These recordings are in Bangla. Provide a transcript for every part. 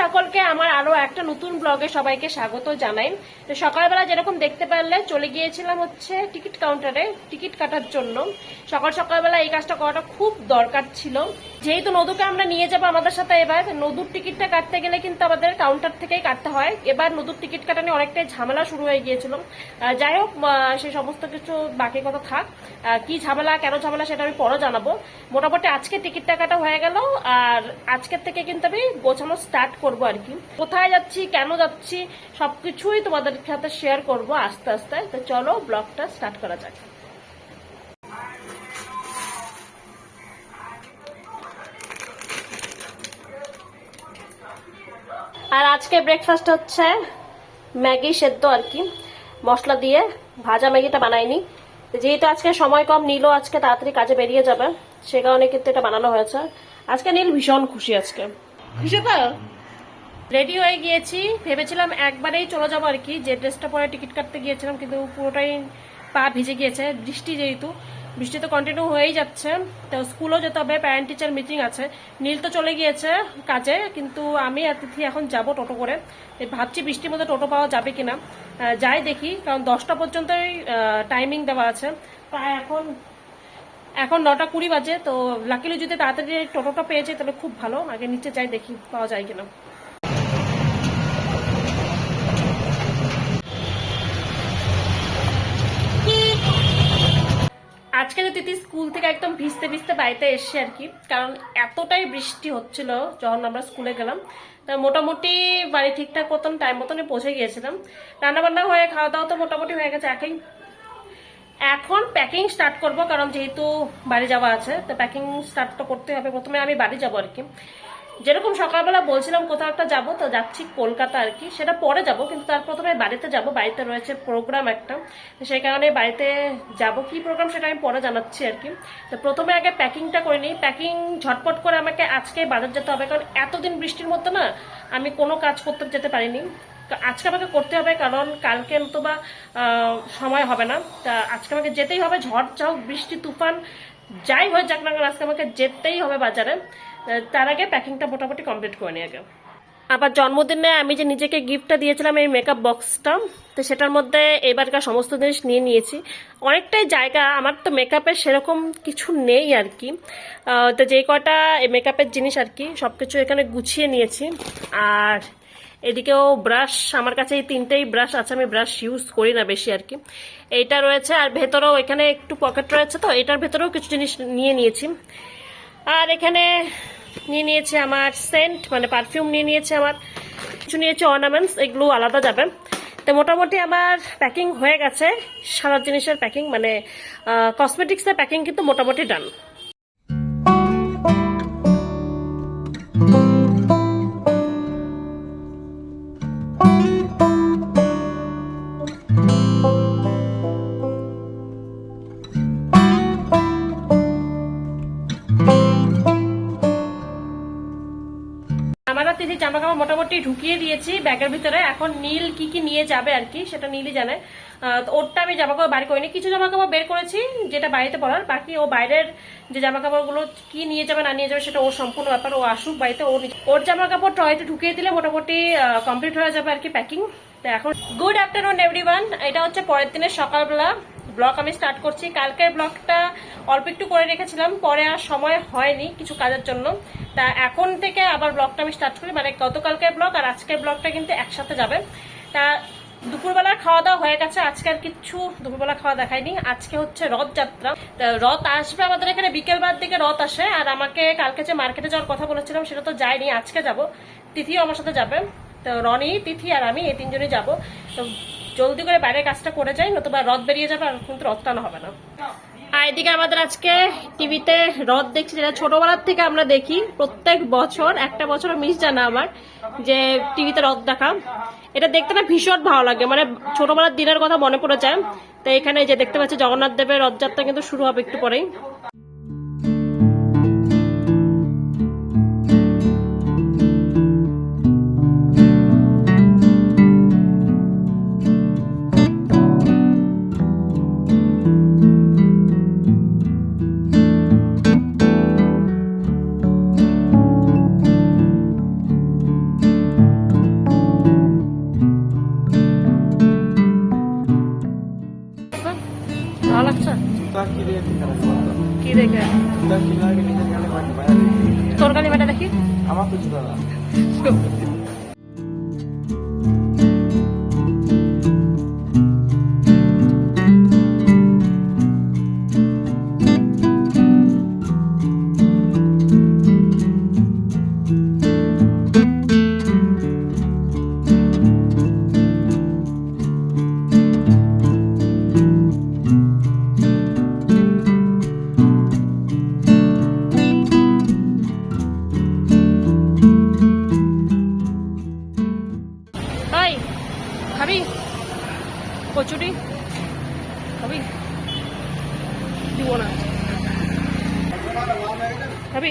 সকলকে আমার আরো একটা নতুন ব্লগে সবাইকে স্বাগত জানাই। তো সকালবেলা যেরকম দেখতে পারলে চলে গিয়েছিলাম হচ্ছে টিকিট কাউন্টারে টিকিট কাটার জন্য। সকালবেলা এই কাজটা করাটা খুব দরকার ছিল, যেহেতু নদুকে আমরা নিয়ে যাবো আমাদের সাথে। এবার নদুর টিকিটটা কাটতে গেলে কিন্তু আমাদের কাউন্টার থেকেই কাটতে হয়। এবার নদুর টিকিট কাটা নিয়ে অনেকটাই ঝামেলা শুরু হয়ে গিয়েছিল। যাই হোক, সেই সমস্ত কিছু বাকি কথা থাক। কি ঝামেলা কেন ঝামেলা সেটা আমি পরে জানাবো। মোটামুটি আজকে টিকিটটা কাটা হয়ে গেল, আর আজকের থেকে কিন্তু আমি গোছানো স্টার্ট করবো আর কি। কোথায় যাচ্ছি, কেন যাচ্ছি, সবকিছুই তোমাদের সাথে শেয়ার করবো আস্তে আস্তে। তো চলো ব্লগটা স্টার্ট করা যাক। আর আজকে ব্রেকফাস্ট হচ্ছে ম্যাগি সেদ্ধ আর কি, মশলা দিয়ে ভাজা ম্যাগিটা বানাইনি। যেহেতু আজকে সময় কম, নীলও আজকে তাড়াতাড়ি কাজে বেরিয়ে যাবে, সে কারণে কিন্তু এটা বানানো হয়েছে। আজকে নীল ভীষণ খুশি, আজকে খুশি তো। রেডি হয়ে গিয়েছি, ভেবেছিলাম একবারেই চলে যাবো আর কি, যে ড্রেসটা পরে টিকিট কাটতে গিয়েছিলাম, কিন্তু পুরোটাই পা ভিজে গিয়েছে। বৃষ্টি তো কন্টিনিউ হয়েই যাচ্ছে। তো স্কুলও যেতে হবে, প্যারেন্ট টিচার মিটিং আছে। নীল তো চলে গিয়েছে কাজে, কিন্তু আমি আর তিথি এখন যাব টোটো করে। ভাবছি বৃষ্টির মধ্যে টোটো পাওয়া যাবে কিনা, যাই দেখি, কারণ 10টা পর্যন্তই টাইমিং দেওয়া আছে। প্রায় এখন 9:20 বাজে। তো লাকিলি যদি তাড়াতাড়ি টোটোটা পেয়ে যায় তাহলে খুব ভালো। আগে নিচে যাই, দেখি পাওয়া যায় কিনা। আজকে যে তিথি স্কুল থেকে একদম ভিজতে ভিজতে বাড়িতে এসছে আর কি, কারণ এতটাই বৃষ্টি হচ্ছিল যখন আমরা স্কুলে গেলাম। তা মোটামুটি বাড়ি ঠিকঠাক মতন টাইম মতনই পৌঁছে গিয়েছিলাম। রান্নাবান্না হয়ে খাওয়া দাওয়া তো মোটামুটি হয়ে গেছে। এখন প্যাকিং স্টার্ট করব, কারণ যেহেতু বাড়ি যাওয়া আছে তো প্যাকিং স্টার্ট তো করতে হবে। প্রথমে আমি বাড়ি যাবো আর কি, যেরকম সকালবেলা বলছিলাম কোথাও একটা যাবো, তো যাচ্ছি কলকাতা আর কি, সেটা পরে যাব, কিন্তু তার প্রথমে বাড়িতে যাব। বাড়িতে রয়েছে প্রোগ্রাম একটা, সেই কারণে বাড়িতে যাব। কি প্রোগ্রাম সেটা আমি পরে জানাচ্ছি আর কি। তো প্রথমে আগে প্যাকিংটা করে নিই। প্যাকিং ঝটপট করে আমাকে আজকে বাজার যেতে হবে, কারণ এতদিন বৃষ্টির মধ্যে না আমি কোনো কাজ করতে যেতে পারিনি। আজকে আমাকে করতে হবে, কারণ কালকে নতুবা সময় হবে না। তা আজকে আমাকে যেতেই হবে, ঝড় যাও বৃষ্টি তুফান যাই হয়ে যাক না কেন, আজকে আমাকে যেতেই হবে বাজারে। তার আগে প্যাকিংটা মোটামুটি কমপ্লিট করে নিই আগে। আবার জন্মদিনে আমি যে নিজেকে গিফটটা দিয়েছিলাম, এই মেকআপ বক্সটা, তো সেটার মধ্যে এবারকার সমস্ত জিনিস নিয়ে নিয়েছি। অনেকটাই জায়গা, আমার তো মেকআপের সেরকম কিছু নেই আর কি। তো যেই কটা এই মেকআপের জিনিস আর কি সব কিছু এখানে গুছিয়ে নিয়েছি। আর এদিকেও ব্রাশ, আমার কাছে এই 3টেই ব্রাশ আছে, আমি ব্রাশ ইউজ করি না বেশি আর কি। এইটা রয়েছে, আর ভেতরেও এখানে একটু পকেট রয়েছে, তো এটার ভেতরেও কিছু জিনিস নিয়ে নিয়েছি। আর এখানে নিয়ে নিয়েছে আমার সেন্ট, মানে পারফিউম নিয়ে নিয়েছে আমার, কিছু নিয়েছে অর্নামেন্টস, এগুলো আলাদা যাবে। তো মোটামুটি আমার প্যাকিং হয়ে গেছে, সারা জিনিসের প্যাকিং, মানে কসমেটিক্সের প্যাকিং কিন্তু মোটামুটি ডান। আমরা তিথি জামা কাপড় মোটামুটি ঢুকিয়ে দিয়েছি ব্যাগের ভিতরে। এখন নীল কি কি নিয়ে যাবে আর কি সেটা নীলই জানে। ওরটা আমি জামা কাপড় বাড়ি করিনি, কিছু জামা কাপড় বের করেছি যেটা বাড়িতে পরার, বাকি ও বাইরের যে জামা কাপড়গুলো কি নিয়ে যাবে না নিয়ে যাবে সেটা ওর সম্পূর্ণ ব্যাপার। ও আসুক বাড়িতে, ওর জামা কাপড় ট্রয়তে ঢুকিয়ে দিলে মোটামুটি কমপ্লিট হয়ে যাবে আর কি প্যাকিং। তো এখন গুড আফটারনুন এভরিওয়ান, এটা হচ্ছে পরের দিনের সকালবেলা ব্লগ আমি স্টার্ট করছি। কালকের ব্লগটা অল্প একটু করে রেখেছিলাম, পরে আর সময় হয়নি কিছু কাজের জন্য। তা এখন থেকে আবার ব্লগটা আমি স্টার্ট করি, মানে গতকালকের ব্লগ আর আজকের ব্লগটা কিন্তু একসাথে যাবে। তা দুপুরবেলার খাওয়া দাওয়া হয়ে গেছে, আজকে আর কিচ্ছু দুপুরবেলা খাওয়া দেখায়নি। আজকে হচ্ছে রথযাত্রা, রথ আসবে আমাদের এখানে বিকেলবার দিকে রথ আসে। আর আমাকে কালকে যে মার্কেটে যাওয়ার কথা বলেছিলাম সেটা তো যাইনি, আজকে যাব। তিথিও আমার সাথে যাবে, তো রনি, তিথি আর আমি এই 3জনই যাবো। তো জলদি করে বাইরের কাজটা করে যাই, নতুবা রথ বেরিয়ে যাবে আর কিন্তু রথ টানা হবে না। আর এদিকে আমাদের আজকে টিভিতে রথ দেখছি, যেটা ছোটবেলার থেকে আমরা দেখি প্রত্যেক বছর, একটা বছরও মিস যায় না আমার যে টিভিতে রথ দেখা। এটা দেখতে না ভীষণ ভালো লাগে, মানে ছোটবেলার দিনের কথা মনে পড়ে যায়। তো এখানে যে দেখতে পাচ্ছি জগন্নাথ দেবের রথযাত্রা কিন্তু শুরু হবে একটু পরেই। ভালো লাগছে? কি দেখে? তোর গালি মেটা দেখি। আমার কিছু দাদা তাই খাবি কচুরি? খাবি? দিব না। খাবি?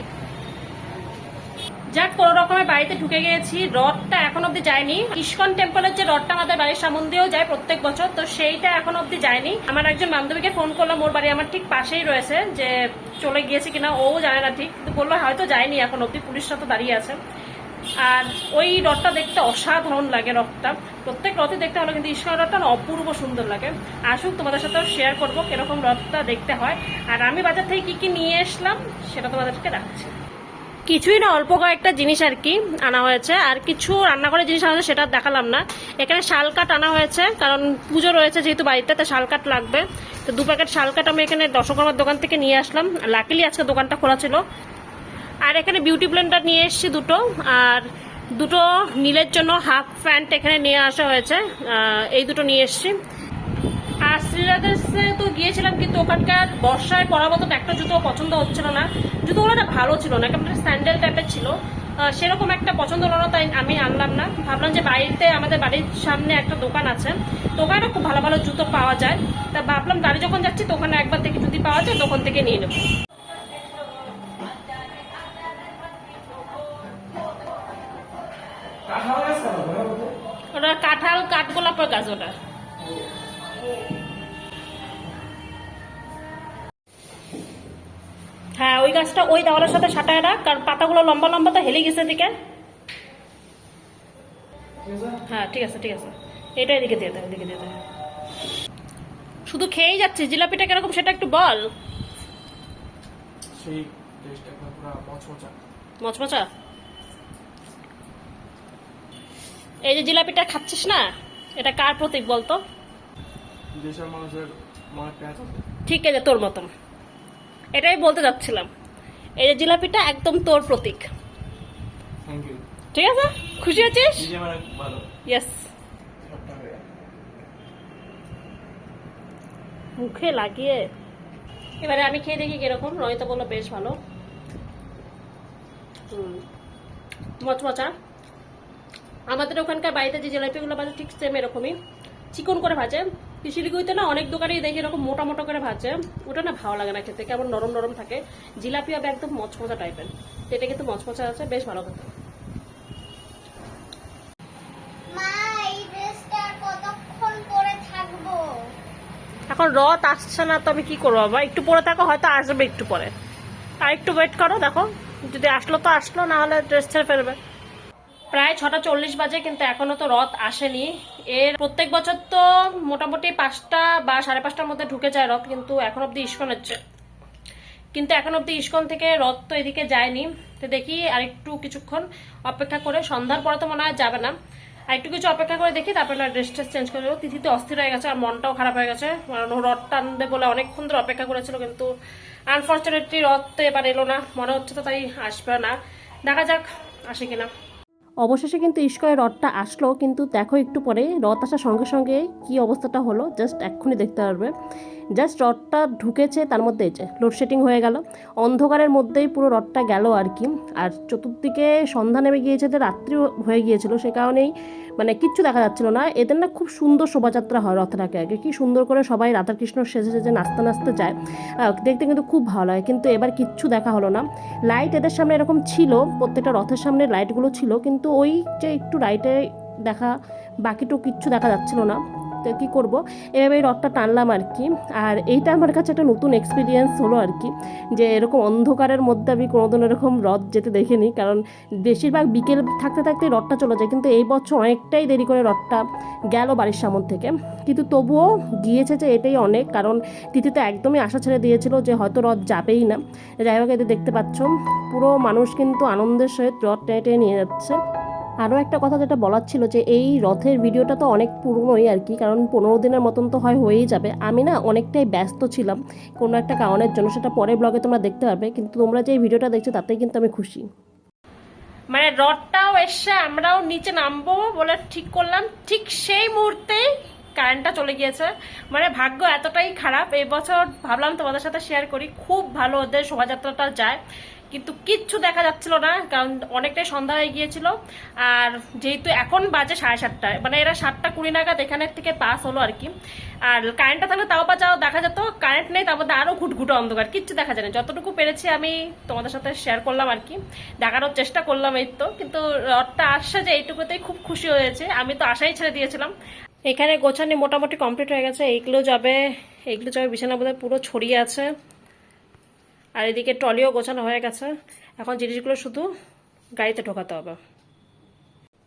যাক, কোনো রকমের বাড়িতে ঢুকে গিয়েছি। রথটা এখন অব্দি যায়নি। ইস্কন টেম্পলের যে রথটা আমাদের বাড়ির সামন দিয়েও যায় প্রত্যেক বছর, তো সেইটা এখন অব্দি যায়নি। আমার একজন বান্ধবীকে ফোন করলাম, ওর বাড়ি আমার ঠিক পাশেই রয়েছে, যে চলে গিয়েছে কিনা ও জানে না ঠিক, কিন্তু বললো হয়তো যায়নি এখন অব্দি, পুলিশরা তো দাঁড়িয়ে আছে। আর ওই রথটা দেখতে অসাধারণ লাগে। রথটা প্রত্যেক রথে দেখতে হলো, কিন্তু ইস্কন রথটা অপূর্ব সুন্দর লাগে। আসুক, তোমাদের সাথেও শেয়ার করবো কিরকম রথটা দেখতে হয়। আর আমি বাজার থেকে কি কি নিয়ে এসলাম সেটা তোমাদেরকে দেখাচ্ছি। কিছুই না, অল্প কয়েকটা জিনিস আর কি আনা হয়েছে। আর কিছু রান্না করে জিনিস আনা হয়েছে, সেটা দেখালাম না। এখানে শাল কাঠ আনা হয়েছে, কারণ পুজো রয়েছে যেহেতু বাড়িতে, তো শাল কাঠ লাগবে। তো 2 প্যাকেট শাল কাঠ আমি এখানে দশকর্মার দোকান থেকে নিয়ে আসলাম। লাকিলি আজকে দোকানটা খোলা ছিল। আর এখানে বিউটি ব্লেন্ডার নিয়ে এসেছি 2টো, আর 2টো নীলের জন্য হাফ প্যান্ট এখানে নিয়ে আসা হয়েছে। এই 2টো নিয়ে এসেছি। আর শ্রীরাধেশে তো গিয়েছিলাম, কিন্তু ওখানকার বর্ষায় পরার মতো একটা জুতো পছন্দ হচ্ছিল না। জুতোগুলো না ভালো ছিল না, কেমন স্যান্ডেল টাইপের ছিল। সেরকম একটা পছন্দ হলো না, তাই আমি আনলাম না। ভাবলাম যে বাড়িতে, আমাদের বাড়ির সামনে একটা দোকান আছে, তো ওখানে খুব ভালো ভালো জুতো পাওয়া যায়। তা ভাবলাম গাড়ি যখন যাচ্ছি তো ওখানে একবার থেকে যদি পাওয়া যায় তখন থেকে নিয়ে নেবো। ওটা কাঁঠাল কাঠগোলাপের গাছ ওটা। হ্যাঁ, ওই গাছটা ওই দেওয়ালের সাথে সাটায় রাখ, কারণ পাতাগুলো লম্বা লম্বা তো হেলে গেছে দিকে। হ্যাঁ ঠিক আছে ঠিক আছে, এটা এদিকে দিয়ে দেয়, এদিকে দিয়ে দেয়। শুধু খেয়েই যাচ্ছিস, জিলাপিটা কিরকম সেটা একটু বল। সেই টেস্টটা পুরো মচমচা মচমচা। এই যে জিলাপিটা খাচ্ছিস না, এটা কার প্রতীক বলতো? দেশের মানুষের মনে পেঁয়াজ আছে। ঠিক আছে, তোর মতন। এটাই বলতে যাচ্ছিলাম, এই যে জিলাপিটা একদম তোর প্রতীক। Thank you. ঠিক আছে, খুশি হচ্ছিস? এই যে আমার ভালো। ইয়েস। মুখে লাগিয়ে এবারে আমি খেয়ে দেখি কিরকম। রনিতা বললো বেশ ভালো। মচমচা। আমাদের ওখানকার বাড়িতে যে জিলাপিগুলো ভাজে ঠিক সেম এরকমই চিকন করে ভাজে। শিলিগুড়িতে না অনেক দোকানেই দেখি এরকম মোটা মোটা করে ভাজে, ওটা না ভালো লাগে না খেতে, কেমন নরম নরম থাকে। জিলাপি হবে একদম মচমচা টাইপের, এটা কিন্তু মচমচা আছে, বেশ ভালো খেতে। এখন রথ আসছে না, তো আমি কি করবো বাবা, একটু পরে থাকো, হয়তো আসবে একটু পরে। আর একটু ওয়েট করো, দেখো যদি আসলো তো আসলো, না হলে ড্রেস ছেড়ে ফেলবে। প্রায় 6:40 বাজে, কিন্তু এখনো তো রথ আসেনি। এর প্রত্যেক বছর তো মোটামুটি 5টা বা 5:30টার মধ্যে ঢুকে যায় রথ, কিন্তু এখন অব্দি ইস্কন হচ্ছে, কিন্তু এখন অব্দি ইস্কন থেকে রথ তো এদিকে যায়নি। তো দেখি আরেকটু কিছুক্ষণ অপেক্ষা করে, সন্ধ্যার পরে তো মনে হয় যাবে না, আর একটু কিছু অপেক্ষা করে দেখি, তারপরে না ড্রেস ট্রেস চেঞ্জ করে দেবো। তিথিতে অস্থির হয়ে গেছে আর মনটাও খারাপ হয়ে গেছে, কারণ ও রথ টানবে বলে অনেকক্ষণ ধরে অপেক্ষা করেছিল, কিন্তু আনফর্চুনেটলি রথ তো এবার এলো না, মনে হচ্ছে তো তাই আসবে না। দেখা যাক আসে কিনা। অবশেষে কিন্তু ইস্কনের রথটা আসলো, কিন্তু দেখো একটু পরে রথ আসার সঙ্গে সঙ্গে কি অবস্থাটা হলো জাস্ট এক্ষুনি দেখতে পারবে। জাস্ট রথটা ঢুকেছে, তার মধ্যে এই যে লোডশেডিং হয়ে গেল, অন্ধকারের মধ্যেই পুরো রথটা গেল আর কি। আর চতুর্দিকে সন্ধ্যা নেমে গিয়েছে, যে রাত্রি হয়ে গিয়েছিল, সে কারণেই মানে কিচ্ছু দেখা যাচ্ছিল না। এদের না খুব সুন্দর শোভাযাত্রা হয় রথটাকে আগে, কি সুন্দর করে সবাই রাধাকৃষ্ণ সেজে সেজে নাচতে নাচতে যায়, দেখতে কিন্তু খুব ভালো লাগে। কিন্তু এবার কিচ্ছু দেখা হলো না। লাইট এদের সামনে এরকম ছিল, প্রত্যেকটা রথের সামনে লাইটগুলো ছিল, কিন্তু ওই যে একটু লাইটে দেখা, বাকিটুকু কিচ্ছু দেখা যাচ্ছিল না। তো কী করবো, এভাবেই রথটা টানলাম আর কি। আর এইটা আমার কাছে একটা নতুন এক্সপিরিয়েন্স হলো আর কি, যে এরকম অন্ধকারের মধ্যে আমি কোনোদিন এরকম রথ যেতে দেখিনি, কারণ বেশিরভাগ বিকেল থাকতে থাকতে রথটা চলে যায়, কিন্তু এই বছর অনেকটাই দেরি করে রথটা গেল বাড়ির সামনে থেকে। কিন্তু তবুও গিয়েছে যে এটাই অনেক, কারণ তিথি তো একদমই আশা ছেড়ে দিয়েছিল যে হয়তো রথ যাবেই না। যাই হোক, এতে দেখতে পাচ্ছ পুরো মানুষ কিন্তু আনন্দের সহিত রথ টেনে টেনে নিয়ে যাচ্ছে। আরও একটা কথা যেটা বলার ছিল, যে এই রথের ভিডিওটা তো অনেক পুরনোই আর কি, কারণ 15 দিনের মতন তো হয়েই যাবে। আমি না অনেকটাই ব্যস্ত ছিলাম কোনো একটা কারণের জন্য, সেটা পরের ব্লগে তোমরা দেখতে পাবে, কিন্তু তোমরা যে এই ভিডিওটা দেখছো তাতেই কিন্তু আমি খুশি। মানে রথটাও এসে আমরাও নিচে নামবো বলে ঠিক করলাম, ঠিক সেই মুহূর্তেই কারেন্টটা চলে গিয়েছে। মানে ভাগ্য এতটাই খারাপ, এই বছর ভাবলাম তোমাদের সাথে শেয়ার করি, খুব ভালো ওদের শোভাযাত্রাটা যায়, কিন্তু কিচ্ছু দেখা যাচ্ছিল না, কারণ অনেকটাই সন্ধ্যা হয়ে গিয়েছিল। আর যেহেতু এখন বাজে 7:30, মানে এরা 7:20 নাগাদ এখানের থেকে পাস হলো আর কি। আর কারেন্টটা থাকলে তাও বা যাও দেখা যেত, কারেন্ট নেই, তার মধ্যে আরো ঘুটঘুটে অন্ধকার, কিচ্ছু দেখা যায় না। যতটুকু পেরেছি আমি তোমাদের সাথে শেয়ার করলাম আর কি, দেখানোর চেষ্টা করলাম এই তো। কিন্তু রথটা আসছে যে এইটুকুতেই খুব খুশি হয়েছে, আমি তো আশাই ছেড়ে দিয়েছিলাম। এখানে গোছানি মোটামুটি কমপ্লিট হয়ে গেছে, এইগুলো যাবে বিছানা বোধহয় পুরো ছড়িয়ে আছে। আর এদিকে ট্রলিও গোছানো হয়ে গেছে, এখন জিনিসগুলো শুধু গাড়িতে ঢোকাতে হবে।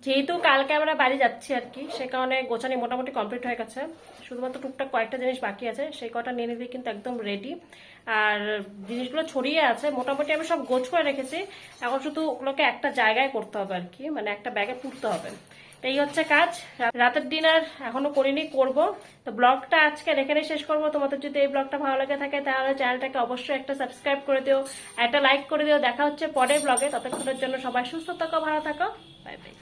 যেহেতু কালকে আমরা বাড়ি যাচ্ছি আর কি, সে কারণে গোছানি মোটামুটি কমপ্লিট হয়ে গেছে, শুধুমাত্র টুকটাক কয়েকটা জিনিস বাকি আছে, সেই কটা নিয়ে নিতে কিন্তু একদম রেডি। আর জিনিসগুলো ছড়িয়ে আছে, মোটামুটি আমি সব গোছ করে রেখেছি, এখন শুধু ওগুলোকে একটা জায়গায় করতে হবে আর কি, মানে একটা ব্যাগে পুরতে হবে। এই হচ্ছে কাজ। রাতের ডিনার এখনো করিনি, করব। তো ব্লগটা আজকে এখানে শেষ করব। তোমাদের যদি এই ব্লগটা ভালো লেগে থাকে তাহলে চ্যানেলটাকে অবশ্যই একটা সাবস্ক্রাইব করে দিও, একটা লাইক করে দিও। দেখা হচ্ছে পরের ব্লগে, ততক্ষণের জন্য সবাই সুস্থ থাকো, ভালো থাকো, বাই বাই।